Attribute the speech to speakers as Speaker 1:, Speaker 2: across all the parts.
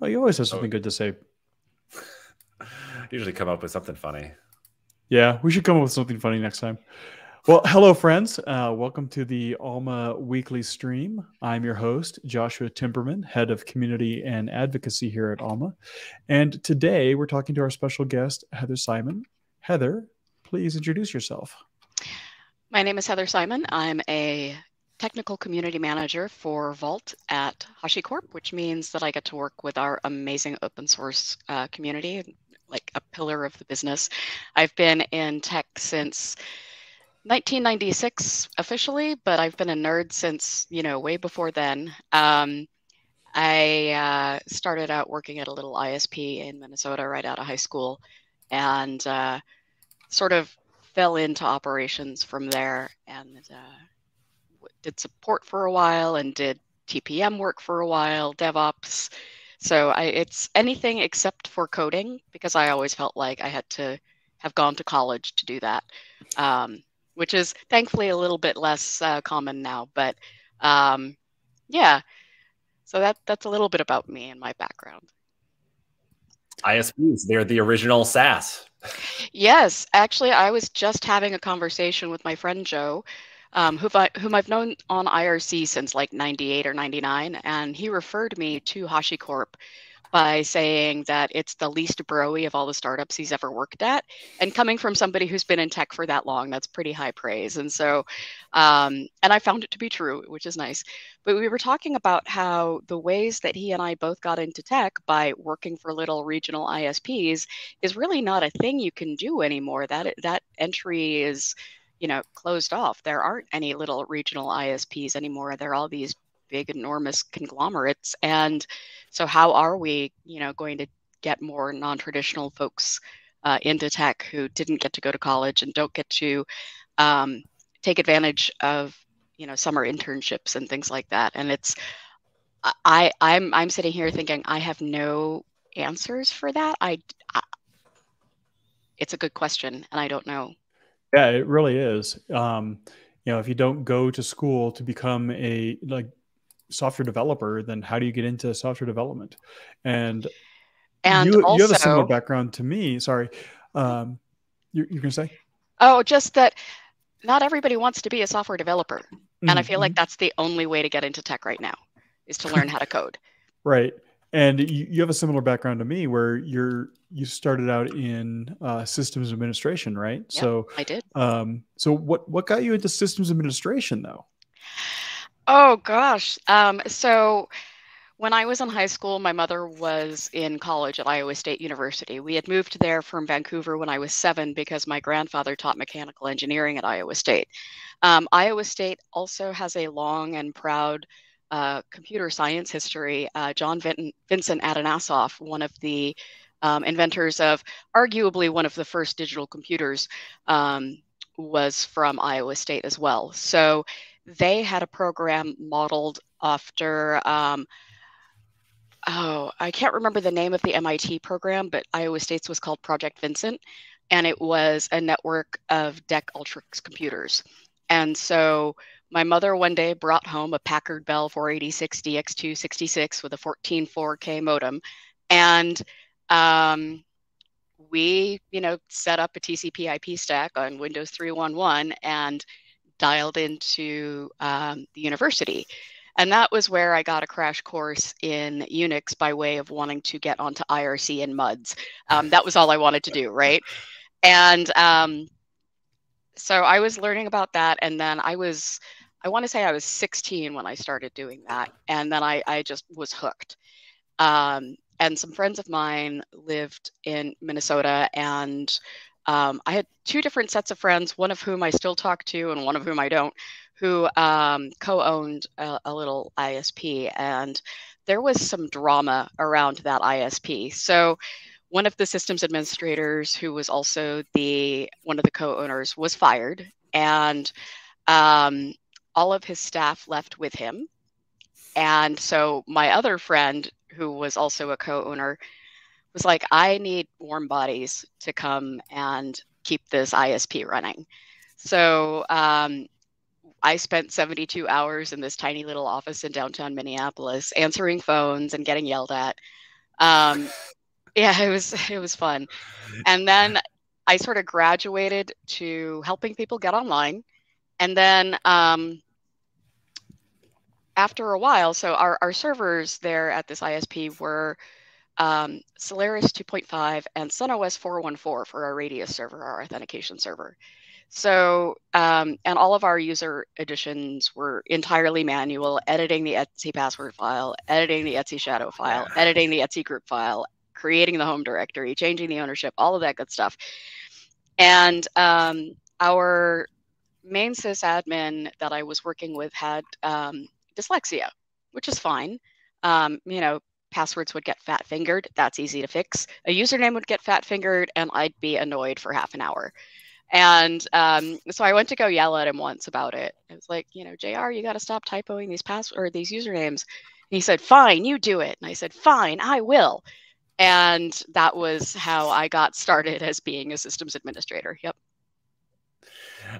Speaker 1: Oh, you always have something good to say.
Speaker 2: Usually come up with something funny.
Speaker 1: Yeah, we should come up with something funny next time. Well, hello, friends. Welcome to the Alma Weekly Stream. I'm your host, Joshua Timberman, Head of Community and Advocacy here at Alma. And today we're talking to our special guest, Heather Simon. Heather, please introduce yourself.
Speaker 3: My name is Heather Simon. I'm a technical community manager for Vault at Hashicorp, which means that I get to work with our amazing open source community, like a pillar of the business. I've been in tech since 1996 officially, but I've been a nerd since, way before then. I started out working at a little ISP in Minnesota right out of high school and sort of fell into operations from there and did support for a while and did TPM work for a while, DevOps. So it's anything except for coding because I always felt like I had to have gone to college to do that. Which is thankfully a little bit less common now. But yeah, so that's a little bit about me and my background.
Speaker 2: ISPs, they're the original SaaS.
Speaker 3: Yes, actually, I was just having a conversation with my friend Joe, whom I've known on IRC since like 98 or 99, and he referred me to HashiCorp by saying that it's the least bro-y of all the startups he's ever worked at. And coming from somebody who's been in tech for that long, that's pretty high praise. And so, and I found it to be true, which is nice. But we were talking about how the ways that he and I both got into tech by working for little regional ISPs is really not a thing you can do anymore. That entry is, closed off. There aren't any little regional ISPs anymore. They're all these big, enormous conglomerates. And so how are we, going to get more non-traditional folks into tech who didn't get to go to college and don't get to take advantage of, summer internships and things like that? And it's, I'm sitting here thinking I have no answers for that. It's a good question, and I don't know.
Speaker 1: Yeah, it really is. If you don't go to school to become a software developer, then how do you get into software development? And you have a similar background to me. Sorry, you're going to say?
Speaker 3: Oh, just that not everybody wants to be a software developer. And I feel like that's the only way to get into tech right now is to learn how to code.
Speaker 1: Right. And you have a similar background to me where you started out in systems administration, right?
Speaker 3: Yep, so I did.
Speaker 1: So what got you into systems administration though?
Speaker 3: Oh gosh. So when I was in high school, my mother was in college at Iowa State University. We had moved there from Vancouver when I was 7 because my grandfather taught mechanical engineering at Iowa State. Iowa State also has a long and proud computer science history. John Vincent Atanasoff, one of the inventors of arguably one of the first digital computers, was from Iowa State as well. So they had a program modeled after, I can't remember the name of the MIT program, but Iowa State's was called Project Vincent, and it was a network of DEC Ultrix computers. And so my mother one day brought home a Packard Bell 486 DX266 with a 14.4K modem, and we, set up a TCP/IP stack on Windows 3.1.1 and dialed into the university. And that was where I got a crash course in Unix by way of wanting to get onto IRC and MUDs. That was all I wanted to do, right? And so I was learning about that. And then I want to say I was 16 when I started doing that. And then I just was hooked. And some friends of mine lived in Minnesota, and I had 2 different sets of friends, one of whom I still talk to and one of whom I don't, who co-owned a little ISP, and there was some drama around that ISP. So one of the systems administrators, who was also one of the co-owners, was fired, and all of his staff left with him. And so my other friend, who was also a co-owner, was like, I need warm bodies to come and keep this ISP running. So I spent 72 hours in this tiny little office in downtown Minneapolis answering phones and getting yelled at Yeah, it was fun. And then I sort of graduated to helping people get online. And then after a while, so our servers there at this ISP were Solaris 2.5 and SunOS 414 for our Radius server, our authentication server. So, and all of our user editions were entirely manual, editing the Etsy password file, editing the Etsy shadow file, editing the Etsy group file, creating the home directory, changing the ownership, all of that good stuff. And our main sysadmin that I was working with had dyslexia, which is fine. You know, passwords would get fat fingered. That's easy to fix. A username would get fat fingered, and I'd be annoyed for half an hour. And so I went to go yell at him once about it. I was like, you know, JR, you got to stop typoing these these usernames. And he said, fine, you do it. And I said, fine, I will. And that was how I got started as being a systems administrator. Yep.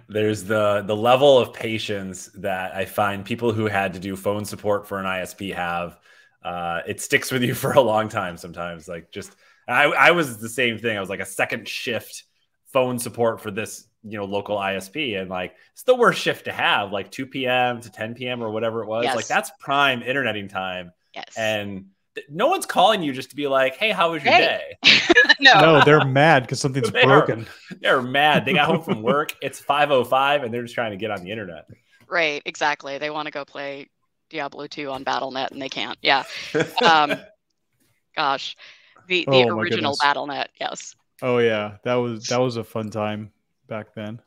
Speaker 2: There's the level of patience that I find people who had to do phone support for an ISP have. It sticks with you for a long time sometimes. Like just, I was the same thing. I was like a second shift phone support for this, you know, local ISP. And like, it's the worst shift to have, like 2 p.m. to 10 p.m. or whatever it was.
Speaker 3: Yes.
Speaker 2: Like that's prime interneting time.
Speaker 3: Yes.
Speaker 2: And no one's calling you just to be like, hey, how was your day?
Speaker 1: No, they're mad because something's broken.
Speaker 2: They're mad. They got home from work. It's 5:05 and they're just trying to get on the internet.
Speaker 3: Right. Exactly. They want to go play Diablo 2 on BattleNet and they can't. Yeah. Gosh, the original BattleNet. Yes.
Speaker 1: Oh yeah, that was a fun time back then.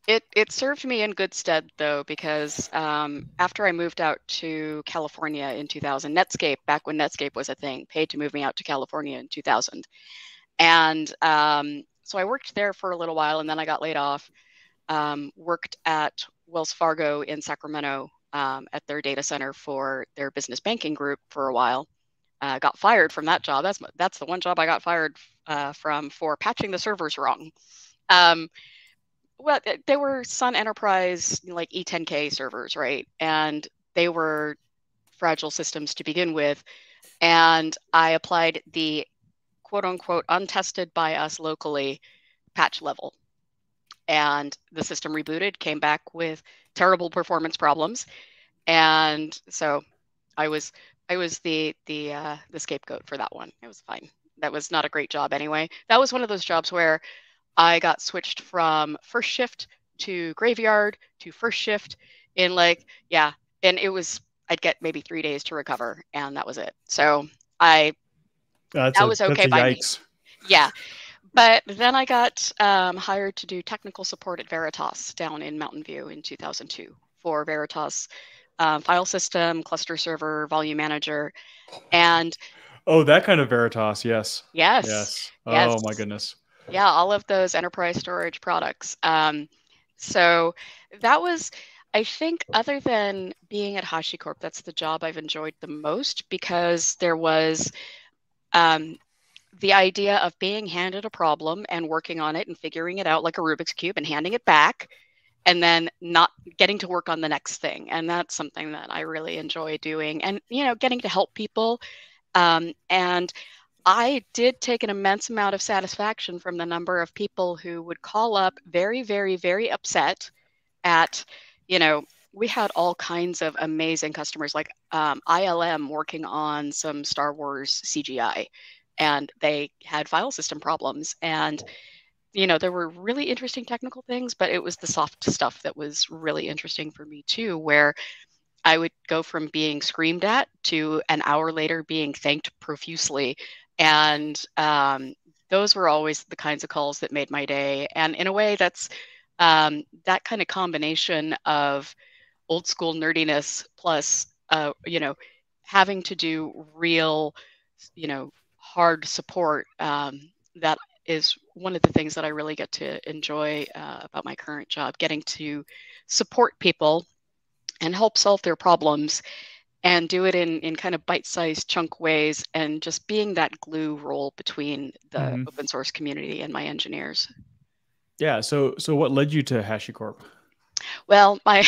Speaker 3: It served me in good stead though, because after I moved out to California in 2000, Netscape, back when Netscape was a thing, paid to move me out to California in 2000. And so I worked there for a little while and then I got laid off. Worked at Wells Fargo in Sacramento at their data center for their business banking group for a while. Got fired from that job. That's the one job I got fired from for patching the servers wrong. Well, they were Sun Enterprise, like E10K servers, right? And they were fragile systems to begin with. And I applied the quote unquote untested by us locally patch level. And the system rebooted, came back with terrible performance problems. And so I was the scapegoat for that one. It was fine. That was not a great job anyway. That was one of those jobs where I got switched from first shift to graveyard to first shift in like, yeah. And it was, I'd get maybe 3 days to recover and that was it. So that was okay by me. Yeah. But then I got hired to do technical support at Veritas down in Mountain View in 2002 for Veritas file system, cluster server, volume manager. And
Speaker 1: oh, that kind of Veritas. Yes.
Speaker 3: Yes.
Speaker 1: Yes.
Speaker 3: Yes.
Speaker 1: Oh my goodness.
Speaker 3: Yeah, all of those enterprise storage products. So that was, I think, other than being at Hashicorp, that's the job I've enjoyed the most because there was the idea of being handed a problem and working on it and figuring it out like a Rubik's Cube and handing it back and then not getting to work on the next thing. And that's something that I really enjoy doing and, you know, getting to help people. And I did take an immense amount of satisfaction from the number of people who would call up very, very, very upset at, you know, we had all kinds of amazing customers like ILM working on some Star Wars CGI, and they had file system problems. And, you know, there were really interesting technical things, but it was the soft stuff that was really interesting for me too, where I would go from being screamed at to an hour later being thanked profusely. And those were always the kinds of calls that made my day. And in a way, that's that kind of combination of old school nerdiness plus, you know, having to do real, you know, hard support. That is one of the things that I really get to enjoy about my current job, getting to support people and help solve their problems and do it in kind of bite-sized chunk ways and just being that glue role between the open source community and my engineers.
Speaker 1: Yeah. So what led you to Hashicorp?
Speaker 3: Well, my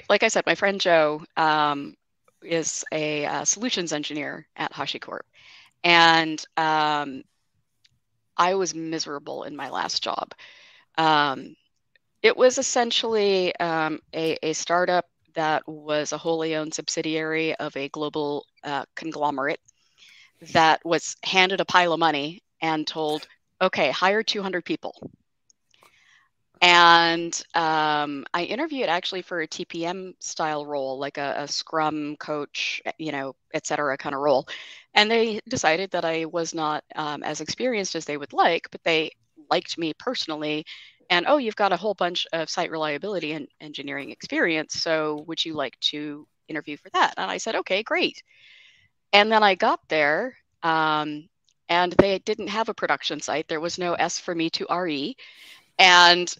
Speaker 3: like I said, my friend Joe is a solutions engineer at Hashicorp. And I was miserable in my last job. It was essentially a startup that was a wholly owned subsidiary of a global conglomerate that was handed a pile of money and told, okay, hire 200 people. And I interviewed actually for a TPM style role, like a Scrum coach, et cetera, kind of role. And they decided that I was not as experienced as they would like, but they liked me personally. And, oh, you've got a whole bunch of site reliability and engineering experience. So would you like to interview for that? And I said, okay, great. And then I got there and they didn't have a production site. There was no S for me to RE. And,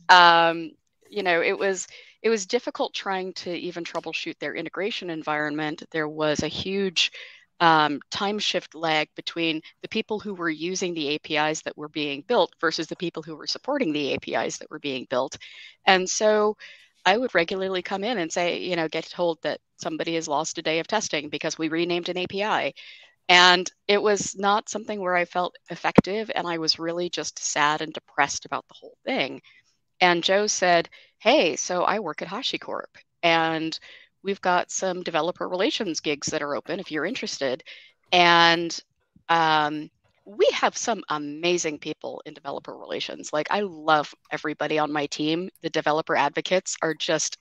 Speaker 3: it was difficult trying to even troubleshoot their integration environment. There was a huge time shift lag between the people who were using the APIs that were being built versus the people who were supporting the APIs that were being built. And so I would regularly come in and say, get told that somebody has lost a day of testing because we renamed an API. And it was not something where I felt effective, and I was really just sad and depressed about the whole thing. And Joe said, hey, so I work at Hashicorp, and we've got some developer relations gigs that are open if you're interested. And we have some amazing people in developer relations. Like, I love everybody on my team. The developer advocates are just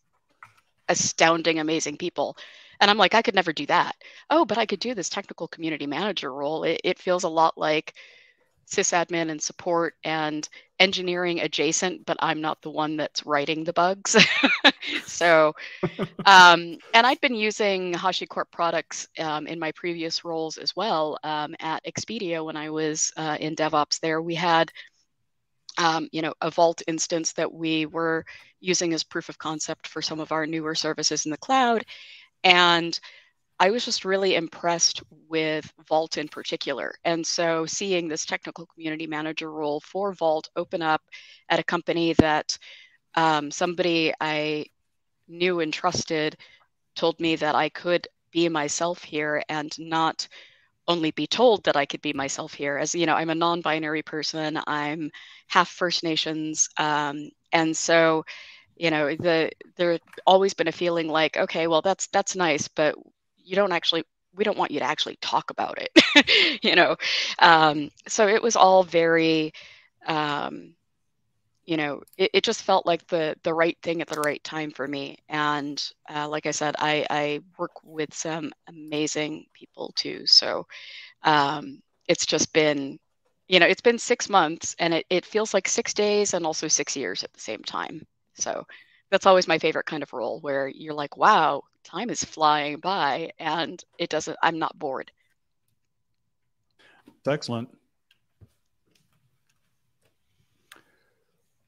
Speaker 3: astounding, amazing people. And I'm like, I could never do that. Oh, but I could do this technical community manager role. It feels a lot like sysadmin and support and engineering adjacent, but I'm not the one that's writing the bugs. So, and I'd been using HashiCorp products in my previous roles as well. At Expedia, when I was in DevOps there, we had a Vault instance that we were using as proof of concept for some of our newer services in the cloud. And I was just really impressed with Vault in particular. And so seeing this technical community manager role for Vault open up at a company that somebody I knew and trusted told me that I could be myself here and not only be told that I could be myself here. As I'm a non-binary person, I'm half First Nations. And so there's always been a feeling like, okay, well, that's nice, but we don't want you to actually talk about it. So it was all very, it just felt like the right thing at the right time for me. And like I said, I work with some amazing people too. So it's just been, it's been 6 months, and it feels like 6 days and also 6 years at the same time. So that's always my favorite kind of role, where you're like, wow, time is flying by, and I'm not bored.
Speaker 1: That's excellent.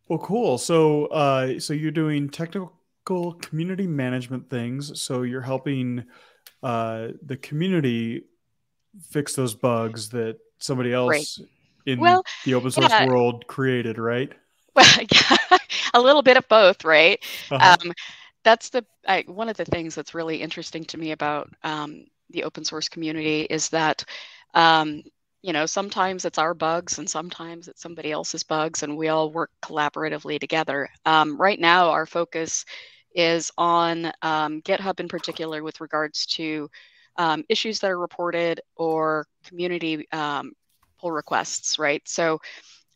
Speaker 1: Well, cool. So, so you're doing technical community management things. So you're helping the community fix those bugs that somebody else in the open source world created, right?
Speaker 3: Well, yeah, a little bit of both, right? Uh-huh. That's one of the things that's really interesting to me about the open source community is that, sometimes it's our bugs and sometimes it's somebody else's bugs, and we all work collaboratively together. Right now, our focus is on GitHub in particular with regards to issues that are reported or community pull requests, right? So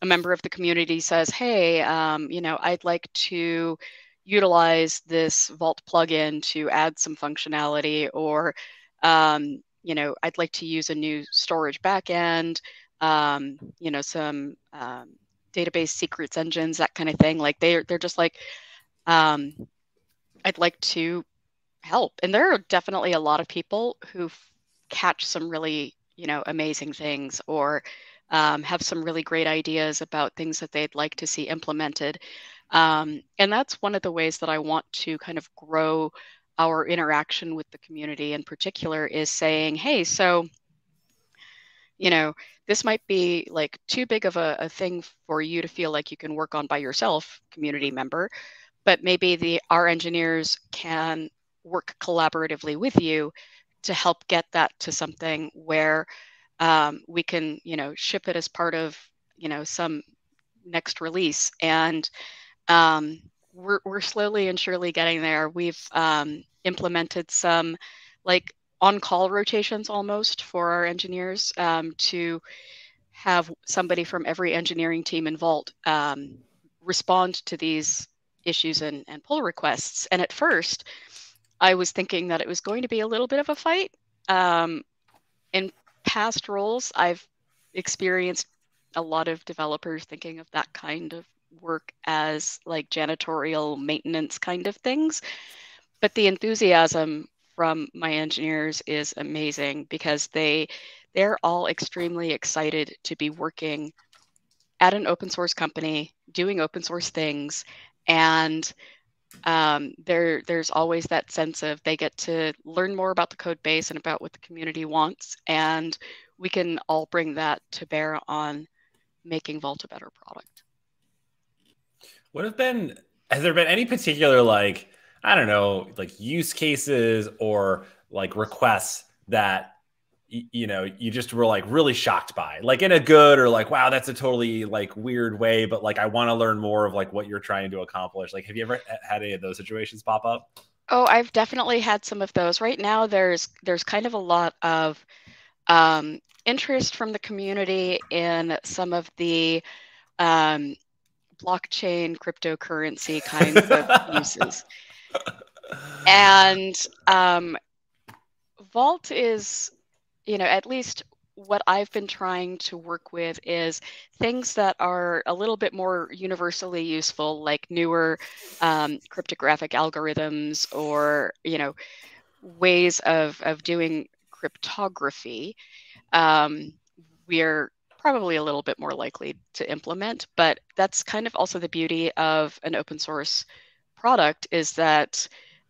Speaker 3: a member of the community says, hey, I'd like to utilize this Vault plugin to add some functionality, or, I'd like to use a new storage backend, some database secrets engines, that kind of thing. Like they're just like, I'd like to help. And there are definitely a lot of people who catch some really, amazing things, or have some really great ideas about things that they'd like to see implemented. And that's one of the ways that I want to kind of grow our interaction with the community in particular, is saying, hey, so, this might be like too big of a thing for you to feel like you can work on by yourself, community member, but maybe our engineers can work collaboratively with you to help get that to something where we can, ship it as part of, some next release. And we're slowly and surely getting there. We've implemented some like on-call rotations almost for our engineers to have somebody from every engineering team in Vault respond to these issues and pull requests. And at first, I was thinking that it was going to be a little bit of a fight. In past roles, I've experienced a lot of developers thinking of that kind of work as like janitorial maintenance kind of things. But the enthusiasm from my engineers is amazing because they're all extremely excited to be working at an open source company, doing open source things. And there's always that sense of they get to learn more about the code base and about what the community wants. And we can all bring that to bear on making Vault a better product.
Speaker 2: Has there been any particular, like, I don't know, like use cases or like requests that, you just were like really shocked by, like in a good or like, wow, that's a totally like weird way, but like, I want to learn more of like what you're trying to accomplish. Like, have you ever had any of those situations pop up?
Speaker 3: Oh, I've definitely had some of those. Right now, there's kind of a lot of interest from the community in some of the blockchain cryptocurrency kinds of uses. And Vault is, at least what I've been trying to work with is things that are a little bit more universally useful, like newer cryptographic algorithms or, ways of doing cryptography. We're probably a little bit more likely to implement, but that's kind of also the beauty of an open source product is that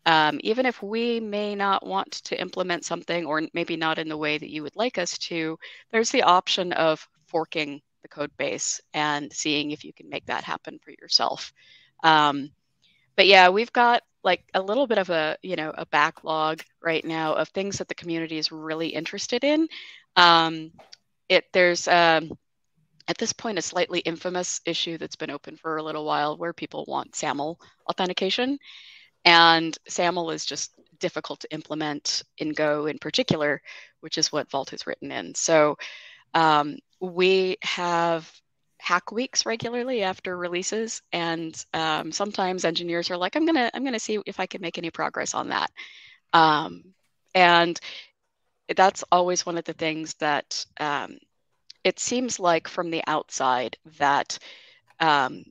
Speaker 3: even if we may not want to implement something or maybe not in the way that you would like us to, there's the option of forking the code base and seeing if you can make that happen for yourself. But yeah, we've got like a little bit of a backlog right now of things that the community is really interested in. There's at this point a slightly infamous issue that's been open for a little while where people want Saml authentication. And Saml is just difficult to implement in Go in particular, which is what Vault is written in. So we have hack weeks regularly after releases, and sometimes engineers are like, I'm gonna see if I can make any progress on that. And that's always one of the things that it seems like from the outside that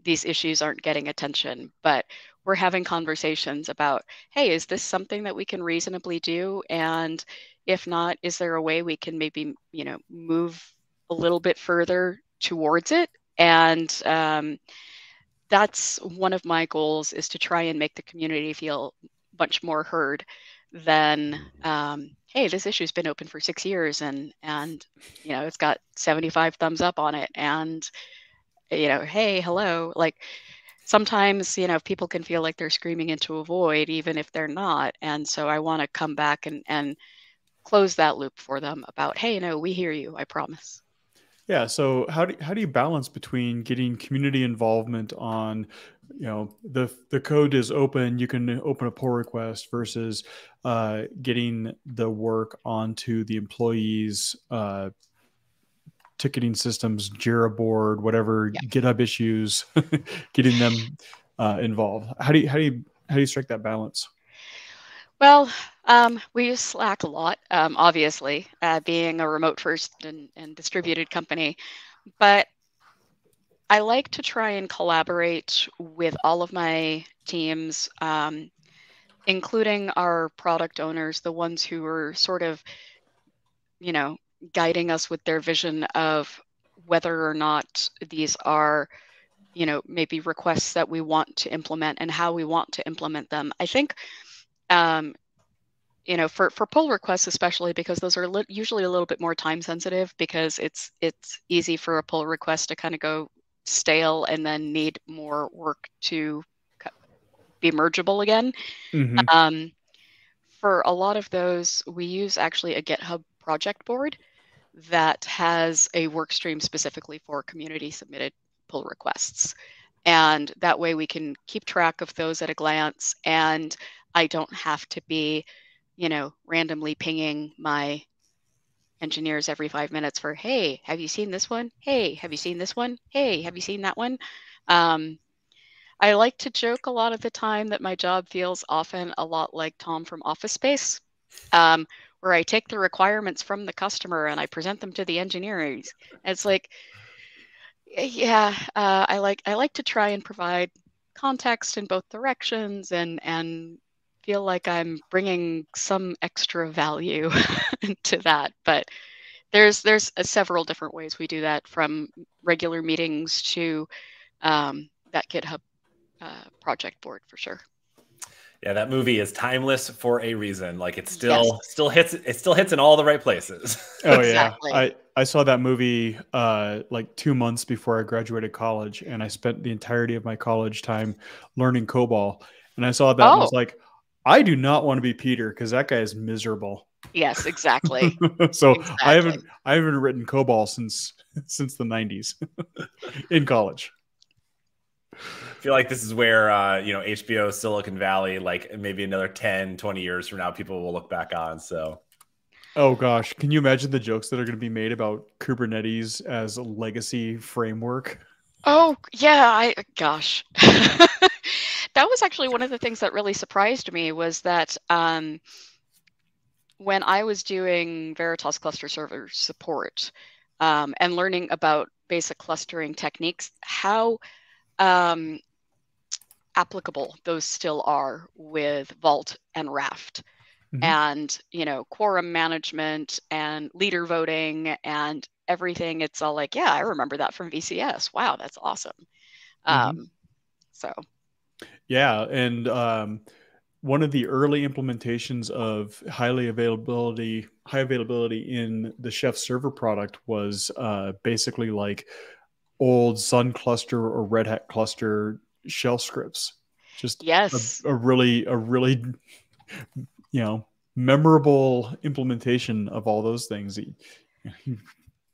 Speaker 3: these issues aren't getting attention, but we're having conversations about, hey, is this something that we can reasonably do? And if not, is there a way we can maybe, move a little bit further towards it? And that's one of my goals, is to try and make the community feel much more heard than, hey, this issue's been open for 6 years and it's got 75 thumbs up on it. And, hey, hello, like, sometimes, people can feel like they're screaming into a void, even if they're not. And so I want to come back and close that loop for them about, hey, no, we hear you, I promise.
Speaker 1: Yeah. So how do you balance between getting community involvement on, the code is open, you can open a pull request versus getting the work onto the employees' ticketing systems, Jira board, whatever, GitHub issues, getting them involved. How do you strike that balance?
Speaker 3: Well, we use Slack a lot, obviously, being a remote first and distributed company, but I like to try and collaborate with all of my teams, including our product owners, the ones who are sort of, guiding us with their vision of whether or not these are, maybe requests that we want to implement and how we want to implement them. I think, for pull requests, especially because those are usually a little bit more time sensitive, because it's easy for a pull request to kind of go stale and then need more work to be mergeable again.
Speaker 1: Mm-hmm.
Speaker 3: for a lot of those, we use actually a GitHub project board that has a work stream specifically for community submitted pull requests. And that way we can keep track of those at a glance, and I don't have to be, randomly pinging my engineers every 5 minutes for, hey, have you seen this one? Hey, have you seen this one? Hey, have you seen that one? I like to joke a lot of the time that my job feels often a lot like Tom from Office Space, where I take the requirements from the customer and I present them to the engineers. It's like, yeah, I like to try and provide context in both directions and feel like I'm bringing some extra value to that. But there's several different ways we do that, from regular meetings to that GitHub project board for sure.
Speaker 2: Yeah, that movie is timeless for a reason. Like it still hits in all the right places.
Speaker 1: Oh
Speaker 3: Exactly.
Speaker 1: yeah. I saw that movie like 2 months before I graduated college, and I spent the entirety of my college time learning COBOL. And I saw that and I was like, I do not want to be Peter, because that guy is miserable.
Speaker 3: Yes, exactly.
Speaker 1: So
Speaker 3: exactly.
Speaker 1: I haven't written COBOL since the 90s in college.
Speaker 2: I feel like this is where, HBO, Silicon Valley, like maybe another 10, 20 years from now, people will look back on. So,
Speaker 1: oh gosh, can you imagine the jokes that are going to be made about Kubernetes as a legacy framework?
Speaker 3: Oh yeah, gosh. That was actually one of the things that really surprised me, was that when I was doing Veritas cluster server support and learning about basic clustering techniques, how applicable those still are with Vault and Raft. Mm-hmm. And, quorum management and leader voting and everything. It's all like, yeah, I remember that from VCS. Wow, that's awesome. Mm-hmm.
Speaker 1: Yeah. And one of the early implementations of high availability in the Chef server product was basically like old Sun cluster or Red Hat cluster shell scripts. Just
Speaker 3: yes,
Speaker 1: a really memorable implementation of all those things. You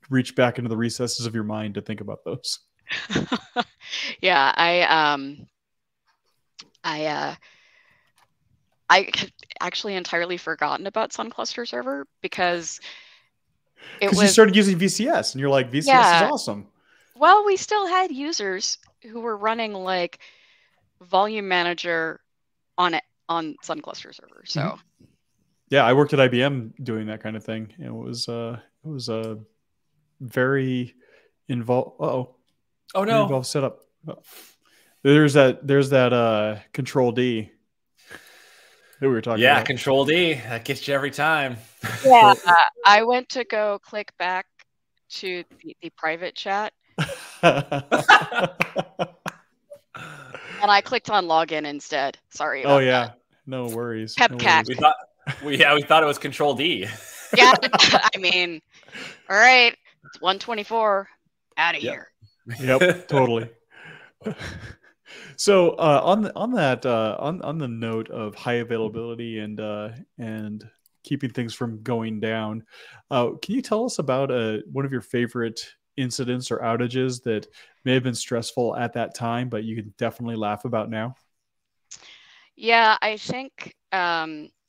Speaker 1: reach back into the recesses of your mind to think about those.
Speaker 3: Yeah, I actually entirely forgotten about Sun Cluster Server because
Speaker 1: you started using VCS and you're like, VCS is awesome.
Speaker 3: Well, we still had users who were running like Volume Manager on Sun Cluster Server. So
Speaker 1: mm-hmm. Yeah, I worked at IBM doing that kind of thing. It was a very involved. Oh no! Involved setup. There's that Control D that we were talking about.
Speaker 2: Yeah, Control D, that gets you every time.
Speaker 3: Yeah, I went to go click back to the private chat. And I clicked on login instead. Sorry about that.
Speaker 1: No worries.
Speaker 3: Pepcac.
Speaker 2: We thought it was Control D.
Speaker 3: Yeah, I mean, all right, it's 124. Out of here.
Speaker 1: Yep, totally. So on the note of high availability and keeping things from going down, can you tell us about one of your favorite incidents or outages that may have been stressful at that time, but you can definitely laugh about now?
Speaker 3: Yeah, I think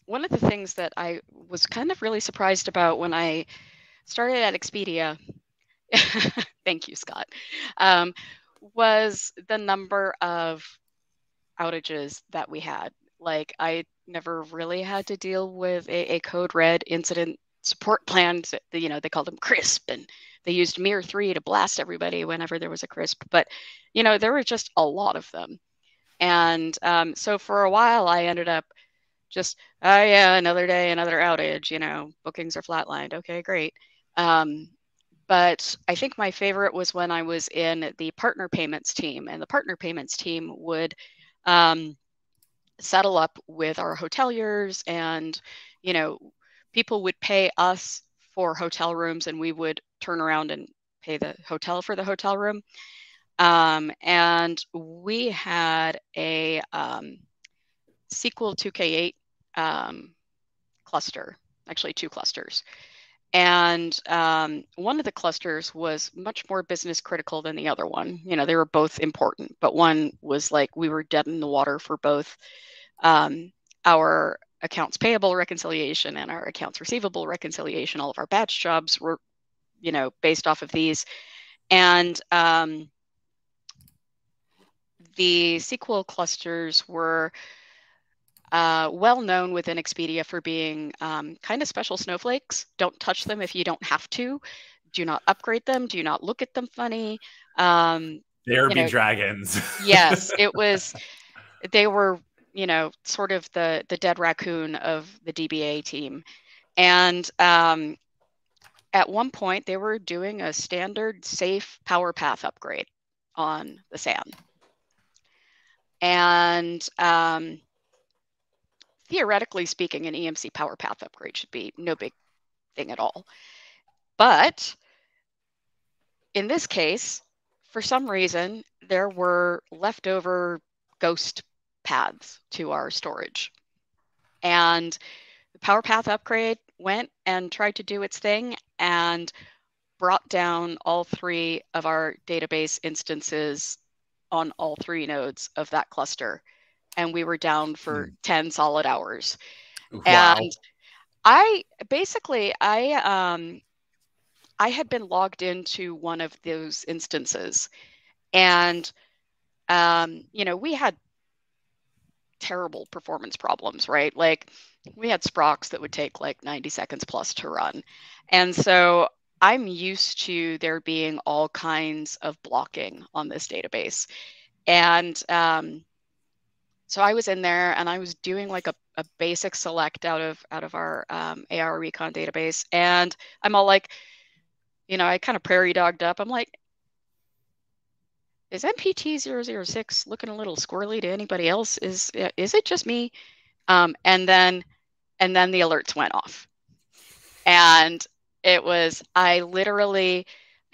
Speaker 3: one of the things that I was kind of really surprised about when I started at Expedia, thank you, Scott, was the number of outages that we had. Like, I never really had to deal with a code red incident support plan. They called them crisp, and they used Mir 3 to blast everybody whenever there was a crisp. But, there were just a lot of them. And so for a while, I ended up just, another day, another outage, bookings are flatlined. Okay, great. But I think my favorite was when I was in the partner payments team, and the partner payments team would settle up with our hoteliers, and, people would pay us for hotel rooms, and we would turn around and pay the hotel for the hotel room. And we had a SQL 2K8 cluster, actually 2 clusters. And one of the clusters was much more business critical than the other one. You know, they were both important, but one was like we were dead in the water for both our accounts payable reconciliation and our accounts receivable reconciliation. All of our batch jobs were, you know, based off of these. And the SQL clusters were well known within Expedia for being kind of special snowflakes. Don't touch them if you don't have to. Do not upgrade them. Do not look at them funny.
Speaker 2: There be dragons.
Speaker 3: Yes, they were, you know, sort of the dead raccoon of the DBA team. And at one point, they were doing a standard safe power path upgrade on the SAN. And theoretically speaking, an EMC power path upgrade should be no big thing at all. But in this case, for some reason, there were leftover ghost paths to our storage. And the power path upgrade went and tried to do its thing and brought down all 3 of our database instances on all 3 nodes of that cluster. And we were down for 10 solid hours.
Speaker 2: Wow.
Speaker 3: And I had been logged into one of those instances, and you know, we had terrible performance problems, right? Like we had sprocs that would take like 90 seconds plus to run. And so I'm used to there being all kinds of blocking on this database. And so I was in there and I was doing like a basic select out of our AR recon database. And I'm all like, you know, I kind of prairie dogged up. I'm like, is MPT 006 looking a little squirrely to anybody else? Is it just me? And then the alerts went off. And it was, I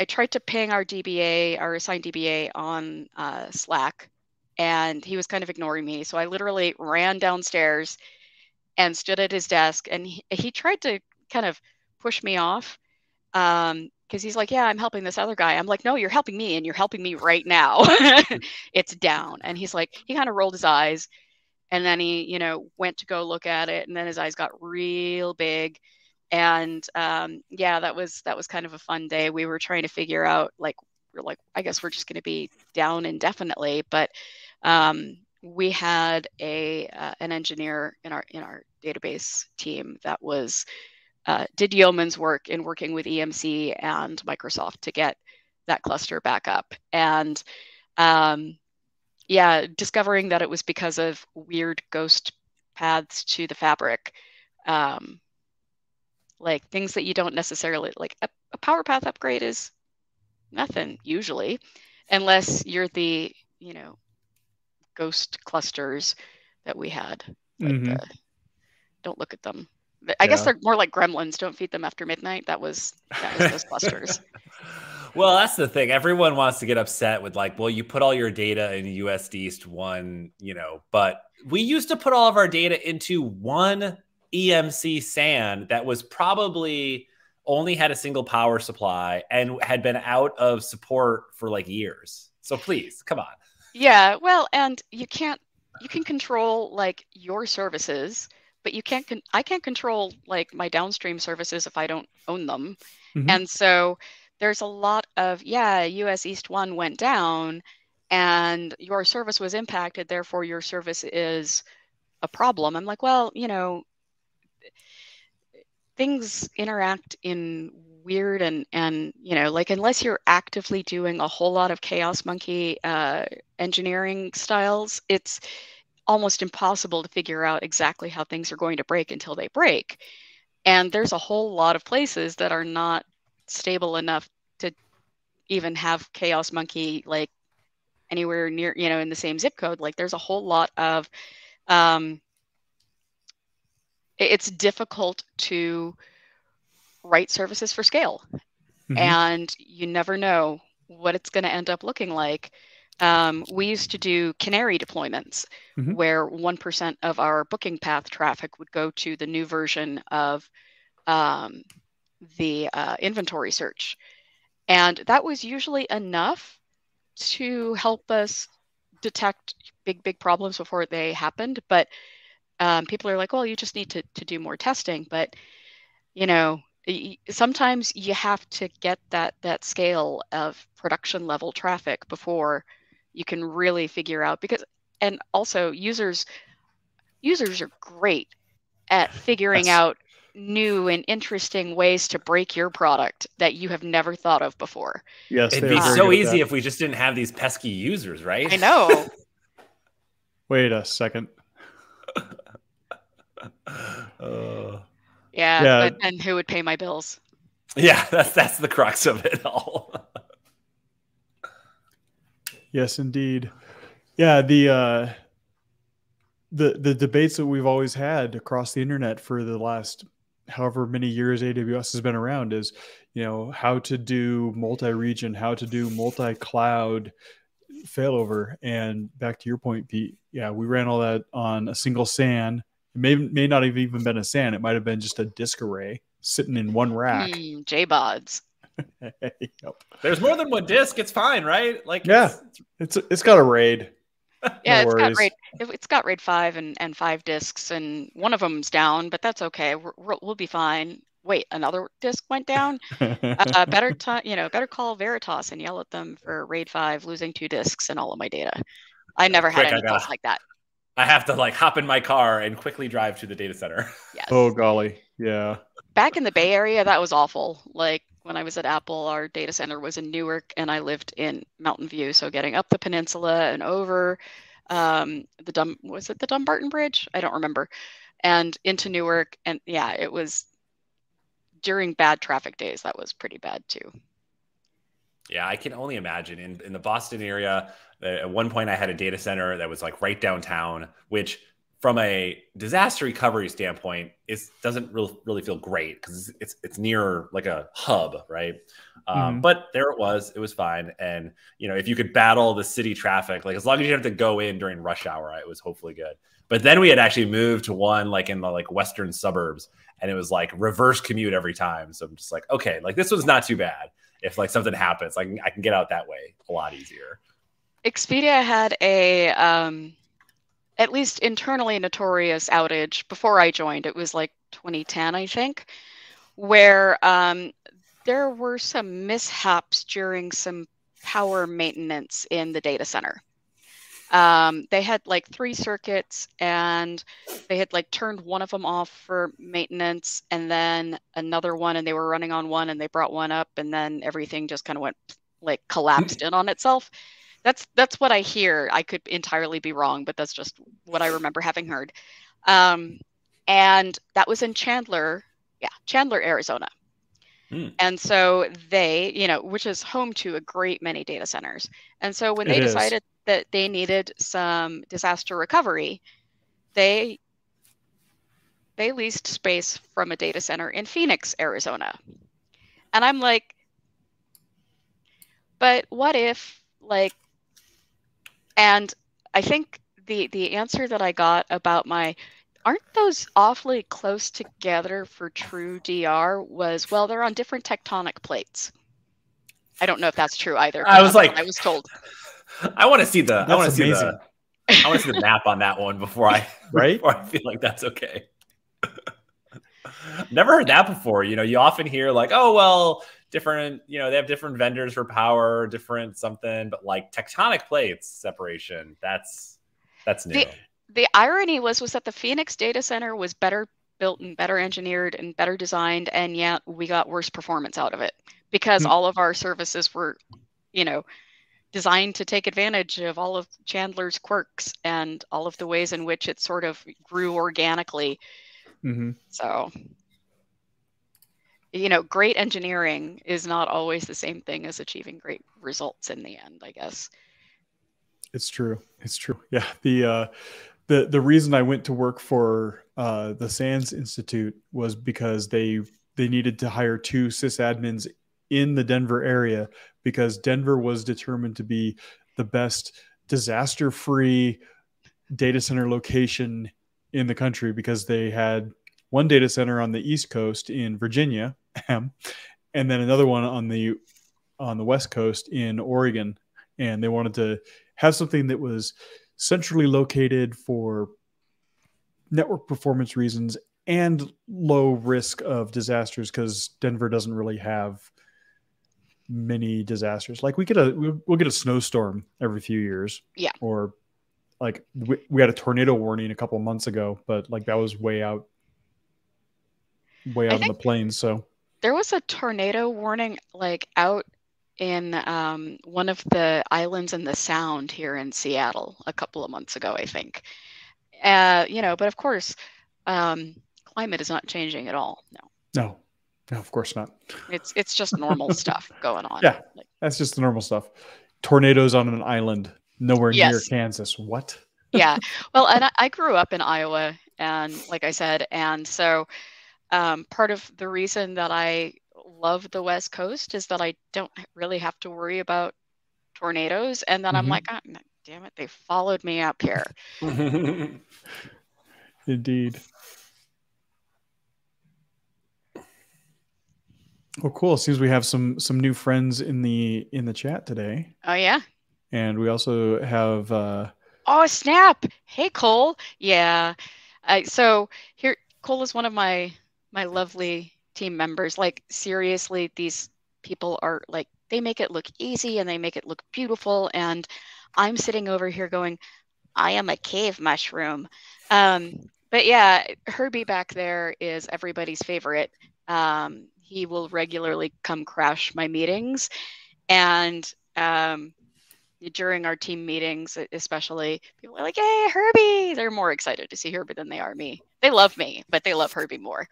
Speaker 3: tried to ping our DBA, our assigned DBA on Slack, and he was kind of ignoring me. So I literally ran downstairs and stood at his desk, and he tried to kind of push me off. Because he's like, yeah, I'm helping this other guy. I'm like, no, you're helping me, and you're helping me right now. It's down. And he's like, he kind of rolled his eyes, and then he, you know, went to go look at it, and then his eyes got real big. And yeah, that was kind of a fun day. We were trying to figure out, like, I guess we're just going to be down indefinitely. But we had an engineer in our database team that was did yeoman's work in working with EMC and Microsoft to get that cluster back up. And yeah, discovering that it was because of weird ghost paths to the fabric, like things that you don't necessarily, like a power path upgrade is nothing usually, unless you're the, you know, ghost clusters that we had. But don't look at them. I guess they're more like gremlins. Don't feed them after midnight. That was those clusters.
Speaker 2: Well, that's the thing. Everyone wants to get upset with like, well, you put all your data in US East 1, you know, but we used to put all of our data into one EMC SAN that was probably only had a single power supply and had been out of support for like years. So please, come on. Yeah,
Speaker 3: well, and you can control like your services, but I can't control like my downstream services if I don't own them. And so there's a lot of, US East 1 went down and your service was impacted, therefore your service is a problem. I'm like, well, you know, things interact in weird and you know, like unless you're actively doing a whole lot of chaos monkey engineering styles, it's almost impossible to figure out exactly how things are going to break until they break. And there's a whole lot of places that are not stable enough to even have chaos monkey like anywhere near, you know, in the same zip code. Like there's a whole lot of it's difficult to write services for scale. And you never know what it's going to end up looking like. we used to do Canary deployments, where 1% of our booking path traffic would go to the new version of the inventory search. And that was usually enough to help us detect big problems before they happened. But people are like, well, you just need to do more testing. But, you know, sometimes you have to get that scale of production level traffic before you can really figure out, because, and also users are great at figuring out new and interesting ways to break your product that you have never thought of before.
Speaker 1: Yes,
Speaker 2: it'd be so easy if we just didn't have these pesky users, right?
Speaker 3: I know.
Speaker 1: Wait a second.
Speaker 3: Yeah. And who would pay my bills?
Speaker 2: Yeah, that's the crux of it all.
Speaker 1: Yes, indeed. Yeah, the debates that we've always had across the internet for the last however many years AWS has been around is, you know, how to do multi-region, how to do multi-cloud failover. And back to your point, Pete, yeah, we ran all that on a single SAN. It may not have even been a SAN. It might have been just a disk array sitting in one rack.
Speaker 3: JBODs.
Speaker 1: Yep.
Speaker 2: There's more than one disk. It's fine, right? Like,
Speaker 1: yeah, it's got a RAID.
Speaker 3: Yeah, it's got RAID 5 and 5 disks, and one of them's down, but that's okay. We'll be fine. Wait, another disk went down? Better call Veritas and yell at them for RAID 5 losing 2 disks and all of my data. I never had any calls like that.
Speaker 2: I have to like hop in my car and quickly drive to the data center.
Speaker 3: Yes.
Speaker 1: Oh golly, yeah.
Speaker 3: Back in the Bay Area, that was awful. Like when I was at Apple, our data center was in Newark, and I lived in Mountain View. So getting up the peninsula and over was it the Dumbarton Bridge? I don't remember. And into Newark, and yeah, it was during bad traffic days. That was pretty bad too.
Speaker 2: Yeah, I can only imagine in the Boston area. At one point, I had a data center that was like right downtown, which from a disaster recovery standpoint, doesn't really feel great because it's near like a hub, right? But there it was fine. And, you know, if you could battle the city traffic, like as long as you have to go in during rush hour, it was hopefully good. But then we had actually moved to one like in the like western suburbs, and it was like reverse commute every time. So I'm just like, okay, like this was not too bad. If like something happens, like I can get out that way a lot easier.
Speaker 3: Expedia had a at least internally notorious outage before I joined. It was like 2010, I think, where there were some mishaps during some power maintenance in the data center. They had like 3 circuits, and they had like turned one of them off for maintenance, and then another one, and they were running on one, and they brought one up, and then everything just kind of went like collapsed in on itself. That's what I hear. I could entirely be wrong, but that's just what I remember having heard. And that was in Chandler, Arizona. And so they, you know, which is home to a great many data centers. And so when they decided that they needed some disaster recovery, they leased space from a data center in Phoenix, Arizona. And I'm like, but what if, like, and I think the answer that I got about aren't those awfully close together for true DR was, well, they're on different tectonic plates. I don't know if that's true either.
Speaker 2: I was like,
Speaker 3: I was told.
Speaker 2: I want to see the map on that one before I feel like that's okay. Never heard that before. You know, you often hear like, oh, well, different, you know, they have different vendors for power, different something, but like tectonic plates separation, that's new.
Speaker 3: The irony was that the Phoenix data center was better built and better engineered and better designed, and yet we got worse performance out of it because all of our services were, you know, designed to take advantage of all of Chandler's quirks and all of the ways in which it sort of grew organically. So, you know, great engineering is not always the same thing as achieving great results in the end, I guess.
Speaker 1: It's true. Yeah. The reason I went to work for the SANS Institute was because they needed to hire 2 sysadmins in the Denver area because Denver was determined to be the best disaster-free data center location in the country, because they had one data center on the East Coast in Virginia, and then another one on the West Coast in Oregon. And they wanted to have something that was centrally located for network performance reasons and low risk of disasters, because Denver doesn't really have many disasters. Like we'll get a snowstorm every few years.
Speaker 3: Yeah.
Speaker 1: Or like we had a tornado warning a couple of months ago, but like that was way out in the plains. So
Speaker 3: there was a tornado warning like out in one of the islands in the Sound here in Seattle a couple of months ago, I think. But of course, climate is not changing at all.
Speaker 1: No, of course not.
Speaker 3: It's just normal stuff going on.
Speaker 1: Yeah, that's just the normal stuff. Tornadoes on an island nowhere near Kansas. What?
Speaker 3: Yeah. Well, and I grew up in Iowa, and like I said, and so part of the reason that I love the West Coast is that I don't really have to worry about tornadoes. And then I'm like, oh, damn it, they followed me up here.
Speaker 1: Indeed. Well, cool. It seems we have some new friends in the chat today.
Speaker 3: Oh yeah.
Speaker 1: And we also have
Speaker 3: oh snap! Hey Cole. Yeah. So here, Cole is one of my lovely team members. Like seriously, these people are like, they make it look easy and they make it look beautiful. And I'm sitting over here going, I am a cave mushroom. But yeah, Herbie back there is everybody's favorite. He will regularly come crash my meetings. And during our team meetings, especially, people are like, hey, Herbie. They're more excited to see Herbie than they are me. They love me, but they love Herbie more.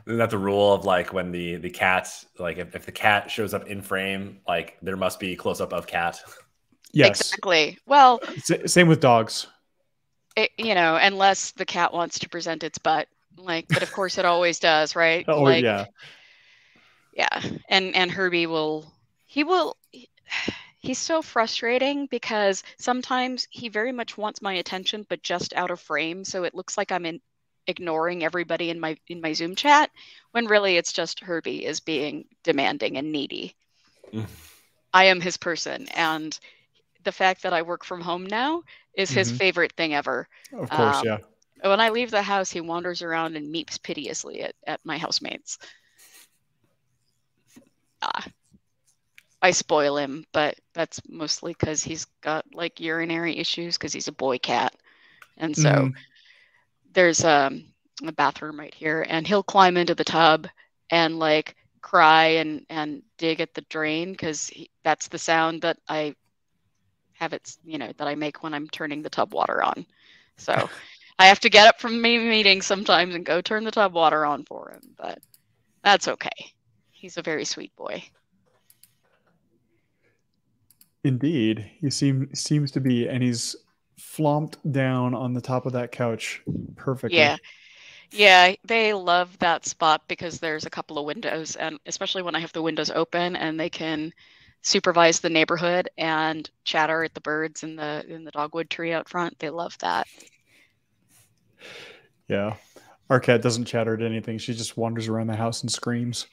Speaker 2: Isn't that the rule of like when the cat, like if the cat shows up in frame, like there must be close up of cat?
Speaker 1: Yes.
Speaker 3: Exactly. Well,
Speaker 1: same with dogs.
Speaker 3: Unless the cat wants to present its butt. But of course it always does, right?
Speaker 1: Oh, yeah.
Speaker 3: Yeah. And Herbie he's so frustrating because sometimes he very much wants my attention, but just out of frame. So it looks like I'm ignoring everybody in my Zoom chat, when really it's just Herbie is being demanding and needy. I am his person. And the fact that I work from home now is his favorite thing ever.
Speaker 1: Of course, yeah.
Speaker 3: When I leave the house, he wanders around and meeps piteously at my housemates. I spoil him, but that's mostly because he's got like urinary issues because he's a boy cat. And so there's a bathroom right here, and he'll climb into the tub and like cry and dig at the drain because that's the sound that I have that I make when I'm turning the tub water on. So I have to get up from meetings sometimes and go turn the tub water on for him, but that's okay. He's a very sweet boy.
Speaker 1: Indeed. He seems to be, and he's flomped down on the top of that couch perfectly.
Speaker 3: Yeah, they love that spot because there's a couple of windows, and especially when I have the windows open and they can supervise the neighborhood and chatter at the birds in the dogwood tree out front. They love that.
Speaker 1: Yeah. Our cat doesn't chatter at anything. She just wanders around the house and screams.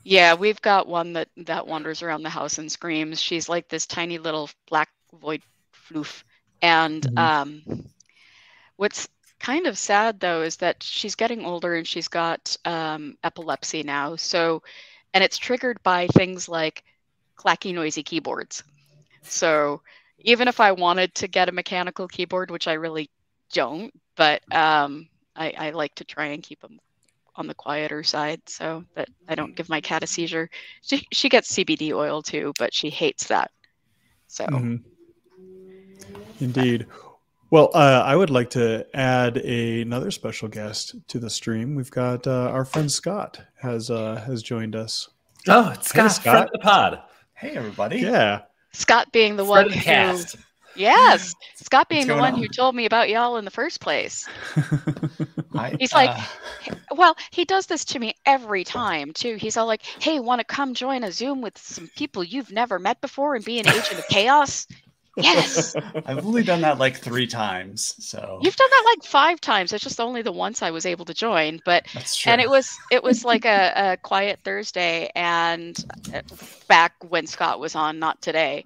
Speaker 3: Yeah, we've got one that wanders around the house and screams. She's like this tiny little black void floof. And what's kind of sad, though, is that she's getting older and she's got epilepsy now. So, and it's triggered by things like clacky, noisy keyboards. So even if I wanted to get a mechanical keyboard, which I really don't, but I like to try and keep them on the quieter side so that I don't give my cat a seizure. She gets CBD oil too, but she hates that. So.
Speaker 1: Indeed. Well, I would like to add another special guest to the stream. We've got our friend Scott has joined us.
Speaker 2: Oh, it's Scott,
Speaker 1: Scott.
Speaker 2: Friend of the pod.
Speaker 4: Hey, everybody.
Speaker 1: Yeah.
Speaker 3: Scott being the one who... Yes, Scott being the one who told me about y'all in the first place. He's like, well, he does this to me every time too. He's all like, hey, want to come join a Zoom with some people you've never met before and be an agent of chaos? Yes.
Speaker 4: I've only done that like 3 times. So
Speaker 3: You've done that like 5 times. It's just only the once I was able to join. But
Speaker 4: that's true.
Speaker 3: and it was like a quiet Thursday, and back when Scott was on, not today.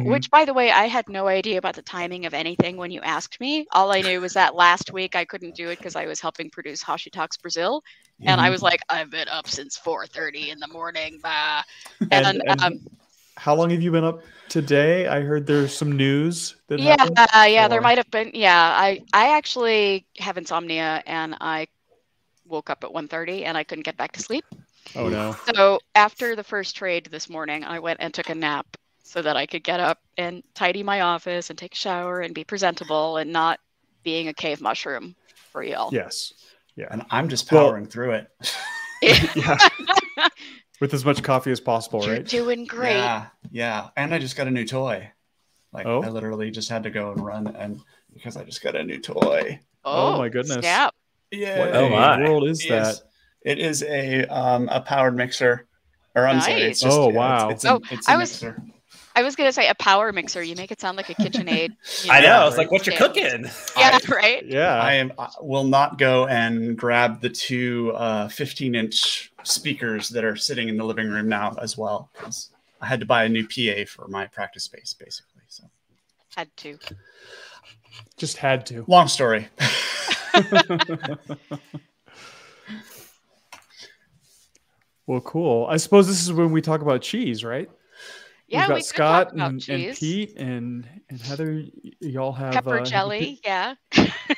Speaker 3: Which, by the way, I had no idea about the timing of anything when you asked me. All I knew was that last week I couldn't do it because I was helping produce Hashi Talks Brazil. And I was like, I've been up since 4:30 in the morning. Bah. And
Speaker 1: how long have you been up today? I heard there's some news that happened.
Speaker 3: There might have been. Yeah, I actually have insomnia, and I woke up at 1:30 and I couldn't get back to sleep.
Speaker 1: Oh no.
Speaker 3: So after the first trade this morning, I went and took a nap so that I could get up and tidy my office and take a shower and be presentable and not being a cave mushroom for y'all.
Speaker 1: Yes. Yeah.
Speaker 4: And I'm just powering through it.
Speaker 1: Yeah. With as much coffee as possible,
Speaker 3: You're
Speaker 1: right?
Speaker 3: doing great.
Speaker 4: Yeah. And I just got a new toy. Like
Speaker 1: Oh?
Speaker 4: I literally just had to go and run, and because I just got a new toy.
Speaker 1: Oh my goodness.
Speaker 3: Snap.
Speaker 4: Yeah.
Speaker 1: What
Speaker 2: Oh
Speaker 1: in
Speaker 2: my.
Speaker 1: the world is that?
Speaker 4: It is a powered mixer. Or I'm sorry, it's
Speaker 3: Nice.
Speaker 4: just,
Speaker 1: Oh, wow.
Speaker 4: It's a mixer.
Speaker 3: I was going to say a power mixer. You make it sound like a KitchenAid.
Speaker 2: I know.
Speaker 4: Yeah,
Speaker 2: It's like, what you're
Speaker 3: stand.
Speaker 2: cooking?
Speaker 3: Yeah, right?
Speaker 1: Yeah.
Speaker 4: I will not go and grab the 2 15-inch speakers that are sitting in the living room now as well, because I had to buy a new PA for my practice space, basically. So
Speaker 3: Had to.
Speaker 1: Just had to.
Speaker 4: long story.
Speaker 1: Well, cool. I suppose this is when we talk about cheese, right?
Speaker 3: Yeah,
Speaker 1: We've got
Speaker 3: we could
Speaker 1: Scott
Speaker 3: talk about
Speaker 1: and
Speaker 3: cheese.
Speaker 1: Pete and Heather. Y'all have
Speaker 3: Pepper
Speaker 1: have
Speaker 3: jelly, yeah.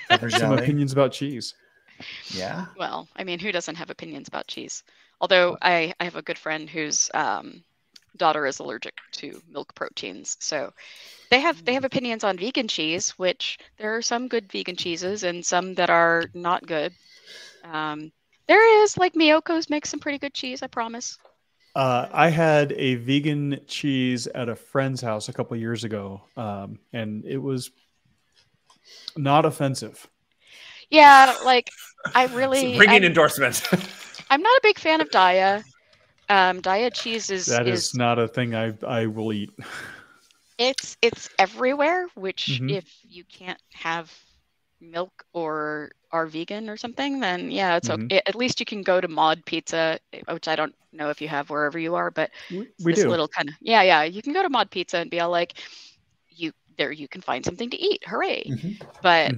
Speaker 4: Pepper
Speaker 1: some
Speaker 4: jelly.
Speaker 1: opinions about cheese.
Speaker 4: Yeah.
Speaker 3: Well, I mean, who doesn't have opinions about cheese? Although I have a good friend whose daughter is allergic to milk proteins, so they have opinions on vegan cheese, which there are some good vegan cheeses and some that are not good. There is, like, Miyoko's makes some pretty good cheese, I promise.
Speaker 1: I had a vegan cheese at a friend's house a couple of years ago, and it was not offensive.
Speaker 3: Yeah, like I really
Speaker 2: Ringing endorsement.
Speaker 3: I'm not a big fan of Daya. Daya cheese
Speaker 1: That is not a thing I will eat.
Speaker 3: It's everywhere, which
Speaker 1: Mhm.
Speaker 3: if you can't have milk or are vegan or something, then yeah, it's okay. At least you can go to Mod Pizza, which I don't know if you have wherever you are, but
Speaker 1: We
Speaker 3: this
Speaker 1: do.
Speaker 3: little kind of you can go to Mod Pizza and be all like, you can find something to eat, hooray. But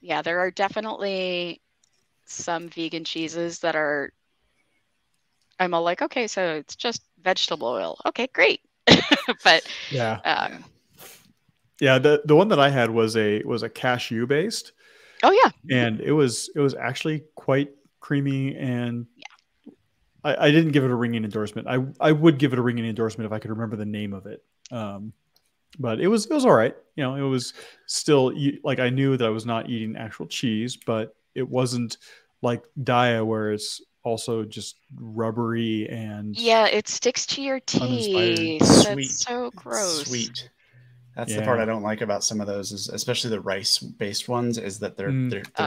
Speaker 3: yeah, there are definitely some vegan cheeses that are, I'm all like, okay, so it's just vegetable oil, okay, great. But
Speaker 1: yeah, the one that I had was a cashew based.
Speaker 3: Oh yeah,
Speaker 1: and it was actually quite creamy, and I didn't give it a ringing endorsement. I would give it a ringing endorsement if I could remember the name of it. But it was all right. You know, it was still like, I knew that I was not eating actual cheese, but it wasn't like Daya where it's also just rubbery and
Speaker 3: yeah, it sticks to your teeth.
Speaker 4: Sweet.
Speaker 3: That's so gross.
Speaker 4: Sweet. That's the part I don't like about some of those, is especially the rice-based ones, is that they're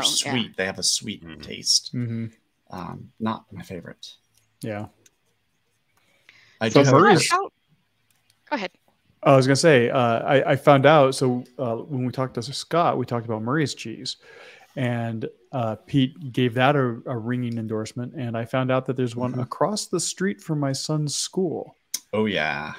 Speaker 4: sweet.
Speaker 3: Yeah.
Speaker 4: They have a sweet taste. Not my favorite.
Speaker 1: Yeah.
Speaker 4: I
Speaker 1: So
Speaker 4: do have
Speaker 1: Murray's-
Speaker 3: Go ahead.
Speaker 1: I was gonna say, I found out. So when we talked to Scott, we talked about Murray's cheese, and Pete gave that a ringing endorsement. And I found out that there's one across the street from my son's school.
Speaker 4: Oh yeah.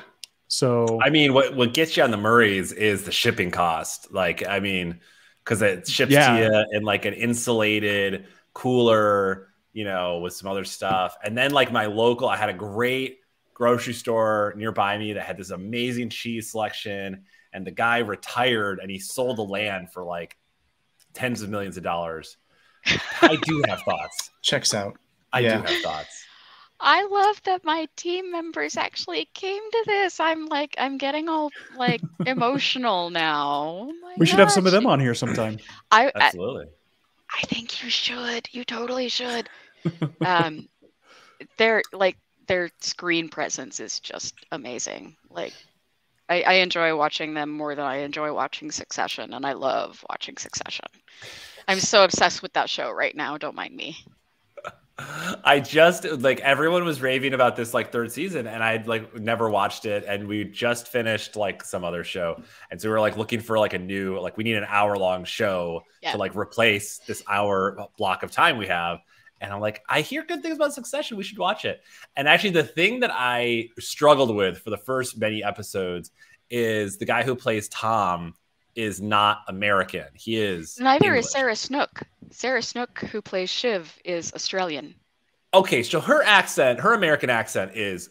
Speaker 1: So
Speaker 2: I mean, what gets you on the Murrays is the shipping cost. Like, I mean, because it ships to you in like an insulated cooler, you know, with some other stuff. And then like my local, I had a great grocery store nearby me that had this amazing cheese selection, and the guy retired and he sold the land for like tens of millions of dollars. I do have thoughts.
Speaker 4: Checks out.
Speaker 2: I do have thoughts.
Speaker 3: I love that my team members actually came to this. I'm getting all like emotional now. Oh my
Speaker 1: we should have some of
Speaker 3: gosh.
Speaker 1: them on here sometime.
Speaker 2: Absolutely.
Speaker 3: I think you should. You totally should. Their screen presence is just amazing. Like, I enjoy watching them more than I enjoy watching Succession, and I love watching Succession. I'm so obsessed with that show right now. Don't mind me.
Speaker 2: I just like everyone was raving about this like third season, and I'd like never watched it, and we just finished like some other show, and so we were like looking for like a new we need an hour-long show to like replace this hour block of time we have. And I'm like, I hear good things about Succession. We should watch it. And actually, the thing that I struggled with for the first many episodes is the guy who plays Tom is not American. He is
Speaker 3: Neither
Speaker 2: English.
Speaker 3: is Sarah Snook. Sarah Snook, who plays Shiv, is Australian.
Speaker 2: Okay, so her accent, her American accent is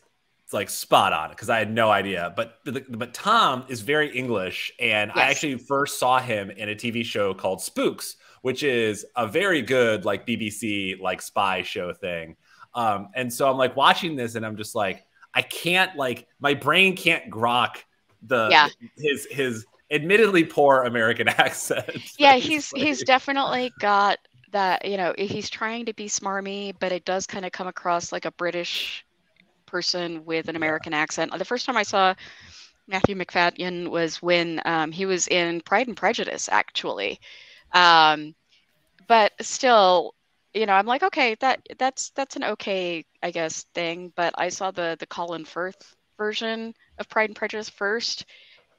Speaker 2: like spot on because I had no idea. But Tom is very English, and I actually first saw him in a TV show called Spooks, which is a very good like BBC like spy show thing. And so I'm like watching this, and I'm just like, I can't like my brain can't grok his admittedly poor American accent.
Speaker 3: Yeah, he's definitely got that, you know, he's trying to be smarmy, but it does kind of come across like a British person with an American accent. The first time I saw Matthew McFadden was when he was in Pride and Prejudice, actually. But still, you know, I'm like, okay, that's an okay, I guess, thing. But I saw the Colin Firth version of Pride and Prejudice first,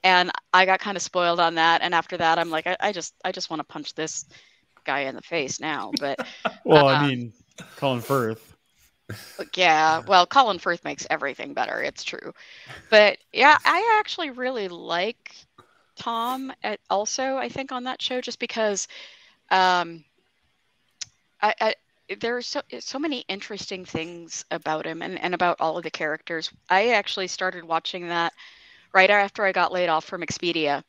Speaker 3: and I got kind of spoiled on that. And after that, I'm like, I just want to punch this guy in the face now. But
Speaker 1: well, I mean, Colin Firth.
Speaker 3: Yeah, well, Colin Firth makes everything better. It's true. But yeah, I actually really like Tom also, I think, on that show, just because there are so many interesting things about him and about all of the characters. I actually started watching that right after I got laid off from Expedia.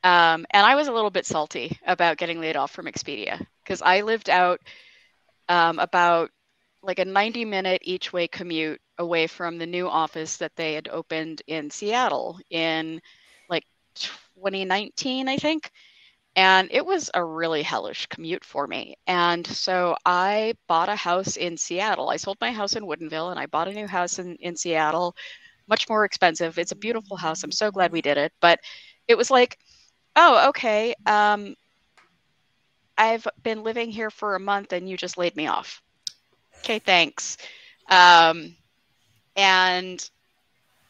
Speaker 3: And I was a little bit salty about getting laid off from Expedia because I lived out about like a 90-minute each way commute away from the new office that they had opened in Seattle in like 2019, I think. And it was a really hellish commute for me. And so I bought a house in Seattle. I sold my house in Woodinville and I bought a new house in Seattle, much more expensive. It's a beautiful house. I'm so glad we did it. But it was like, oh, okay. I've been living here for a month and you just laid me off. Okay, thanks. And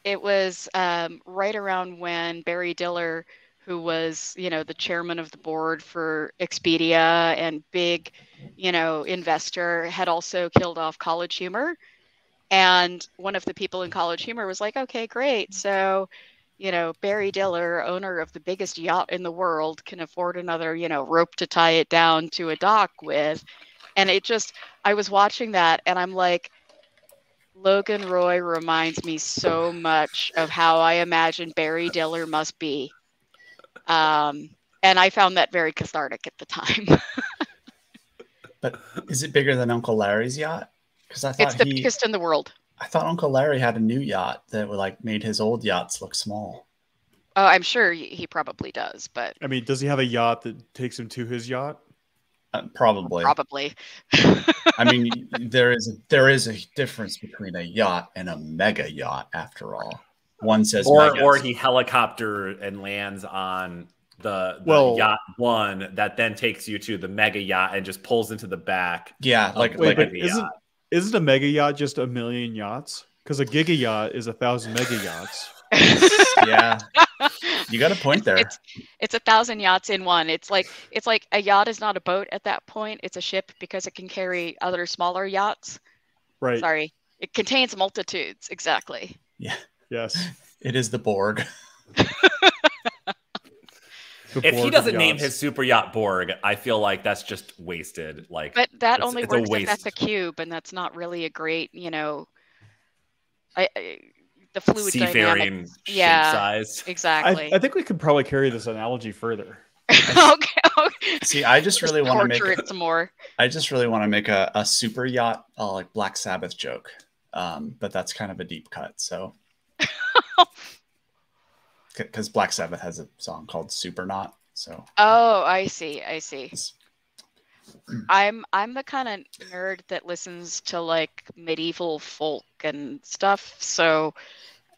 Speaker 3: it was right around when Barry Diller, who was, you know, the chairman of the board for Expedia and big, you know, investor, had also killed off College Humor. And one of the people in College Humor was like, okay, great. So, you know, Barry Diller, owner of the biggest yacht in the world, can afford another, you know, rope to tie it down to a dock with. And it just, I was watching that and I'm like, Logan Roy reminds me so much of how I imagine Barry Diller must be. And I found that very cathartic at the time.
Speaker 4: But is it bigger than Uncle Larry's yacht? Because I thought
Speaker 3: it's the biggest in the world.
Speaker 4: I thought Uncle Larry had a new yacht that like made his old yachts look small.
Speaker 3: Oh, I'm sure he probably does, but
Speaker 1: I mean, does he have a yacht that takes him to his yacht?
Speaker 4: Probably. I mean, there is a difference between a yacht and a mega yacht, after all. One says
Speaker 2: or he helicopter and lands on the yacht one that then takes you to the mega yacht and just pulls into the back.
Speaker 4: Yeah,
Speaker 1: isn't a mega yacht just a million yachts? Because a giga yacht is 1,000 mega yachts.
Speaker 4: Yeah, you got a point there.
Speaker 3: It's 1,000 yachts in one. It's like a yacht is not a boat at that point. It's a ship because it can carry other smaller yachts.
Speaker 1: Right.
Speaker 3: Sorry, it contains multitudes. Exactly.
Speaker 4: Yeah.
Speaker 1: Yes.
Speaker 4: It is the Borg.
Speaker 2: If he doesn't name his super yacht Borg, I feel like that's just wasted. Like,
Speaker 3: but that only works if that's a cube, and that's not really a great, you know, the fluid
Speaker 2: seafaring shape size.
Speaker 3: Exactly.
Speaker 1: I think we could probably carry this analogy further.
Speaker 3: Okay.
Speaker 4: See, I just really want to make
Speaker 3: it some more.
Speaker 4: I just really want to make a super yacht like Black Sabbath joke, but that's kind of a deep cut. So. Because Black Sabbath has a song called Supernaut. So.
Speaker 3: Oh, I see. I'm the kind of nerd that listens to like medieval folk and stuff. So,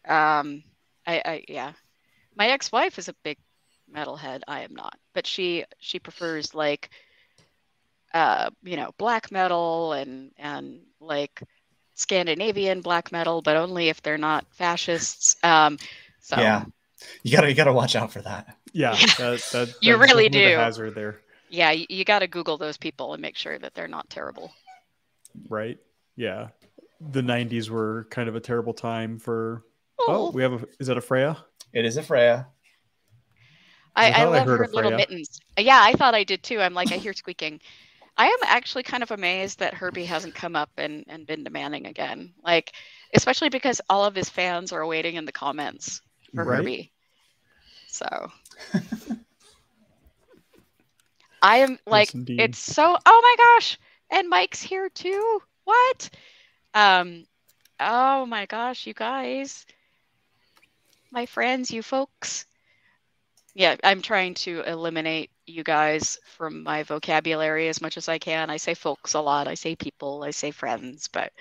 Speaker 3: yeah. My ex-wife is a big metalhead. I am not, but she prefers like black metal and like Scandinavian black metal, but only if they're not fascists. So
Speaker 4: yeah, you gotta watch out for that.
Speaker 1: Yeah,
Speaker 3: you really
Speaker 1: definitely
Speaker 3: do.
Speaker 1: the hazard there.
Speaker 3: Yeah, you got to Google those people and make sure that they're not terrible.
Speaker 1: Right. Yeah. The 90s were kind of a terrible time for. Is that a Freya?
Speaker 4: It is a Freya.
Speaker 3: I love her little mittens. Yeah, I thought I did too. I'm like, I hear squeaking. I am actually kind of amazed that Herbie hasn't come up and been demanding again. Like, especially because all of his fans are waiting in the comments for Herbie. So I am like, it's so, oh my gosh. And Mike's here too. What? Oh my gosh, you guys. My friends, you folks. Yeah, I'm trying to eliminate you guys from my vocabulary as much as I can. I say folks a lot. I say people. I say friends. But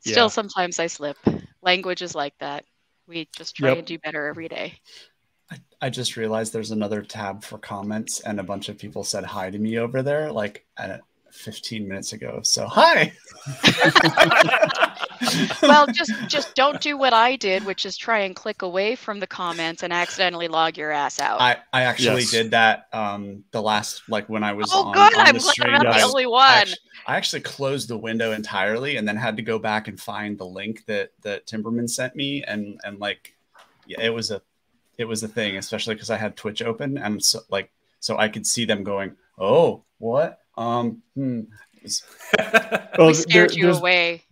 Speaker 3: still, sometimes I slip. Language is like that. We just try and do better every day.
Speaker 4: I just realized there's another tab for comments, and a bunch of people said hi to me over there, like 15 minutes ago. So hi.
Speaker 3: Well, just don't do what I did, which is try and click away from the comments and accidentally log your ass out.
Speaker 4: I actually did that the last, like when I was on
Speaker 3: I'm
Speaker 4: the stream.
Speaker 3: I'm not the only one.
Speaker 4: I actually closed the window entirely and then had to go back and find the link that Timberman sent me, and like it was a thing, especially because I had Twitch open, and so I could see them going, oh, what?
Speaker 1: Well,
Speaker 3: we scared you away.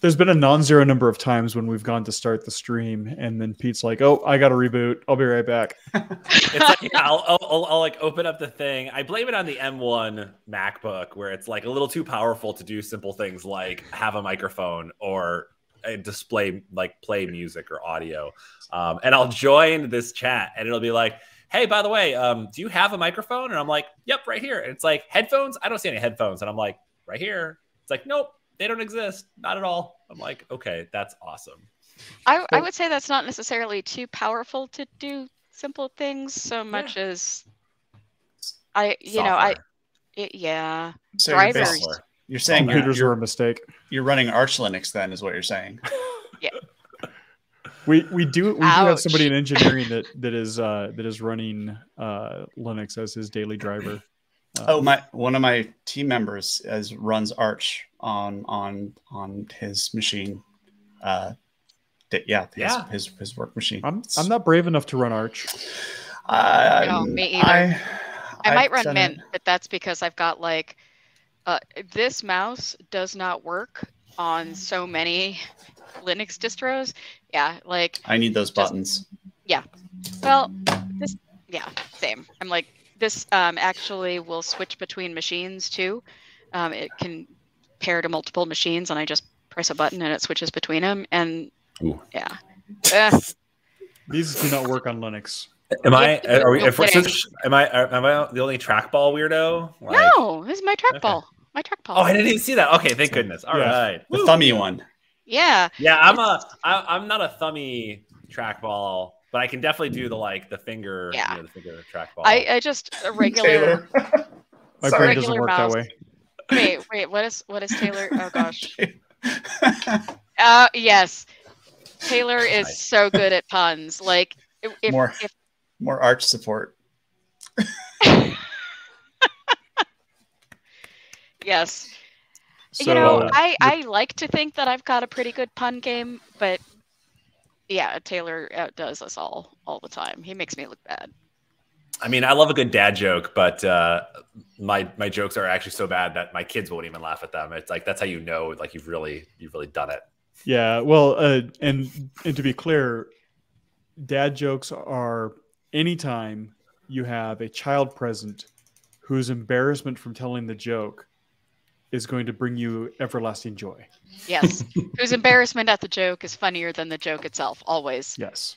Speaker 1: There's been a non-zero number of times when we've gone to start the stream, and then Pete's like, "Oh, I got to reboot. I'll be right back."
Speaker 2: It's like, I'll like open up the thing. I blame it on the M1 MacBook, where it's like a little too powerful to do simple things like have a microphone or a display, like play music or audio. And I'll join this chat, and it'll be like, "Hey, by the way, do you have a microphone?" And I'm like, "Yep, right here." And it's like, "Headphones? I don't see any headphones." And I'm like, "Right here." It's like, "Nope. They don't exist. Not at all." I'm like, okay, that's awesome.
Speaker 3: I would say that's not necessarily too powerful to do simple things so much as
Speaker 4: So
Speaker 3: drivers.
Speaker 4: You're saying
Speaker 1: computers were a mistake.
Speaker 4: You're running Arch Linux, then, is what you're saying.
Speaker 3: Yeah.
Speaker 1: We do have somebody in engineering that is running Linux as his daily driver.
Speaker 4: One of my team members runs Arch on his machine. His work machine.
Speaker 1: I'm not brave enough to run Arch.
Speaker 3: No, me either. I might run Mint, but that's because I've got like this mouse does not work on so many Linux distros. Yeah, like
Speaker 4: I need those buttons.
Speaker 3: Yeah. Well, same. I'm like, this actually will switch between machines too. It can pair to multiple machines, and I just press a button and it switches between them. And
Speaker 1: these do not work on Linux.
Speaker 2: Am I the only trackball weirdo? Like,
Speaker 3: no, this is my trackball. Okay. My trackball.
Speaker 2: Oh, I didn't even see that. Okay, thank goodness. All right,
Speaker 4: the thummy one.
Speaker 3: Yeah.
Speaker 2: Yeah, I'm not a thummy trackball, but I can definitely do the finger.
Speaker 3: Yeah.
Speaker 2: The finger trackball.
Speaker 3: I just a regular.
Speaker 1: My brain doesn't work
Speaker 3: mouse.
Speaker 1: that way.
Speaker 3: Wait. What is Taylor? Oh gosh. Yes. Taylor is so good at puns. Like if
Speaker 4: more Arch support.
Speaker 3: Yes.
Speaker 1: So,
Speaker 3: I like to think that I've got a pretty good pun game, but yeah, Taylor outdoes us all the time. He makes me look bad.
Speaker 2: I mean, I love a good dad joke, but my jokes are actually so bad that my kids won't even laugh at them. It's like, that's how you know, like you've really done it.
Speaker 1: Yeah. Well, and to be clear, dad jokes are anytime you have a child present whose embarrassment from telling the joke is going to bring you everlasting joy.
Speaker 3: Yes. Whose embarrassment at the joke is funnier than the joke itself, always.
Speaker 1: Yes.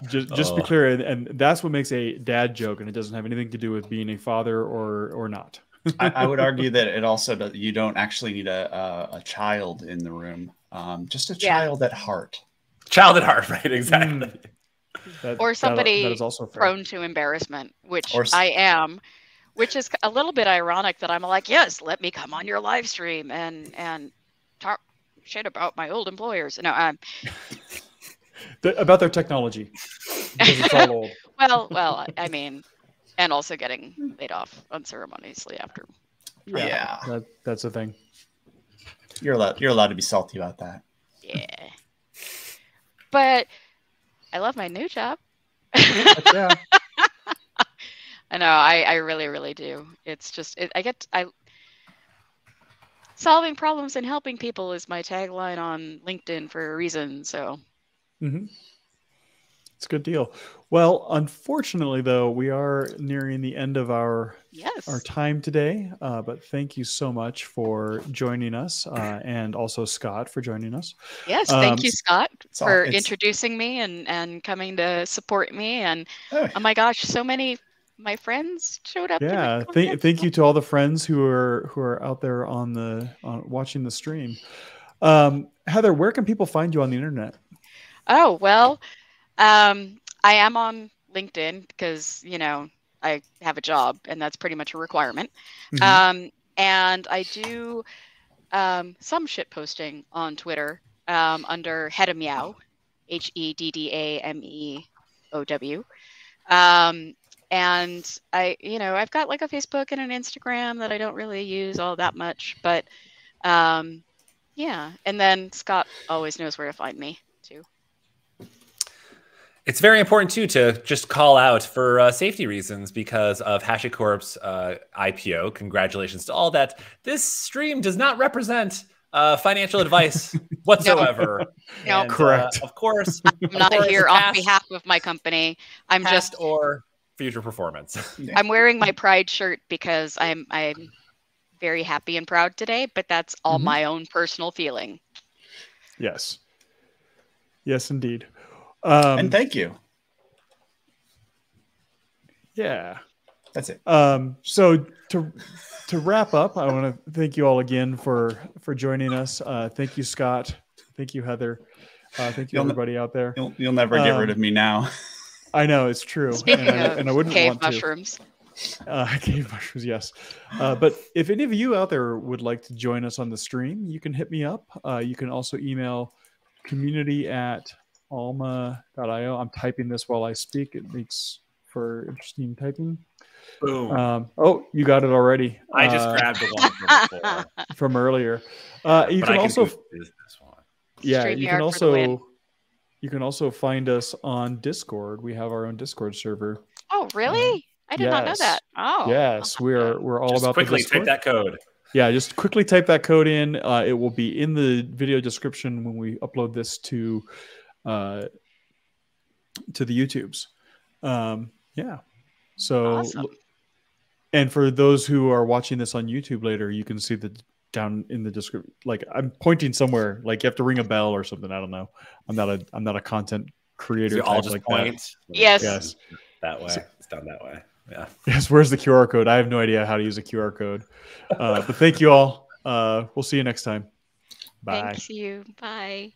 Speaker 1: Just to be clear, and that's what makes a dad joke, and it doesn't have anything to do with being a father or not.
Speaker 4: I would argue that it also does, you don't actually need a child in the room. Just a child at heart.
Speaker 2: Child at heart, right? Exactly.
Speaker 3: Or somebody
Speaker 1: that is also fair.
Speaker 3: prone to embarrassment, which I am, which is a little bit ironic that I'm like, yes, let me come on your live stream and talk shit about my old employers. No,
Speaker 1: About their technology, because it's all old.
Speaker 3: well, I mean, and also getting laid off unceremoniously after.
Speaker 4: Yeah.
Speaker 1: That's the thing.
Speaker 4: You're allowed to be salty about that.
Speaker 3: Yeah. But I love my new job.
Speaker 1: Yeah.
Speaker 3: I know, I really, really do. It's just, solving problems and helping people is my tagline on LinkedIn for a reason. So.
Speaker 1: Mm-hmm. It's a good deal. Well, unfortunately, though, we are nearing the end of our time today. But thank you so much for joining us, and also Scott for joining us.
Speaker 3: Yes, thank you, Scott, for introducing me and coming to support me. And oh my gosh, so many my friends showed up.
Speaker 1: Yeah, thank you to all the friends who are out there on watching the stream. Heather, where can people find you on the internet?
Speaker 3: Oh, well, I am on LinkedIn because, I have a job and that's pretty much a requirement. Mm-hmm. And I do some shit posting on Twitter under Heddameow, HEDDAMEOW. And I've got like a Facebook and an Instagram that I don't really use all that much, but yeah. And then Scott always knows where to find me too.
Speaker 2: It's very important too to just call out for safety reasons because of Hashicorp's IPO. Congratulations to all that. This stream does not represent financial advice whatsoever.
Speaker 3: No,
Speaker 2: and,
Speaker 1: correct.
Speaker 2: Of course,
Speaker 3: I'm not here on behalf of my company. I'm just
Speaker 2: or future performance.
Speaker 3: I'm wearing my pride shirt because I'm very happy and proud today, but that's all my own personal feeling.
Speaker 1: Yes. Yes, indeed.
Speaker 4: And thank you.
Speaker 1: Yeah.
Speaker 4: That's it.
Speaker 1: So to wrap up, I want to thank you all again for joining us. Thank you, Scott. Thank you, Heather. Thank you, everybody out there.
Speaker 4: You'll never get rid of me now.
Speaker 1: I know, it's true.
Speaker 3: Speaking
Speaker 1: and I wouldn't
Speaker 3: cave
Speaker 1: want
Speaker 3: mushrooms.
Speaker 1: Cave mushrooms, yes. But if any of you out there would like to join us on the stream, you can hit me up. You can also email community@alma.io. I'm typing this while I speak. It makes for interesting typing.
Speaker 2: Boom.
Speaker 1: Oh, you got it already.
Speaker 2: I just grabbed the one from before.
Speaker 1: From earlier. You can also... Yeah, you can also find us on Discord. We have our own Discord server.
Speaker 3: Oh, really? I did not know that. Oh,
Speaker 1: yes, we're all about
Speaker 2: quickly
Speaker 1: the Discord.
Speaker 2: type that code.
Speaker 1: Yeah, just quickly type that code in. It will be in the video description when we upload this to the YouTubes. Yeah. So,
Speaker 3: awesome.
Speaker 1: And for those who are watching this on YouTube later, you can see the down in the description. Like I'm pointing somewhere. Like you have to ring a bell or something. I don't know. I'm not a content creator.
Speaker 2: So all just
Speaker 1: like
Speaker 2: point.
Speaker 1: That.
Speaker 3: Yes.
Speaker 2: That way. It's done that way. Yeah.
Speaker 1: Yes. Where's the QR code? I have no idea how to use a QR code. But thank you all. We'll see you next time. Bye.
Speaker 3: Thank you. Bye.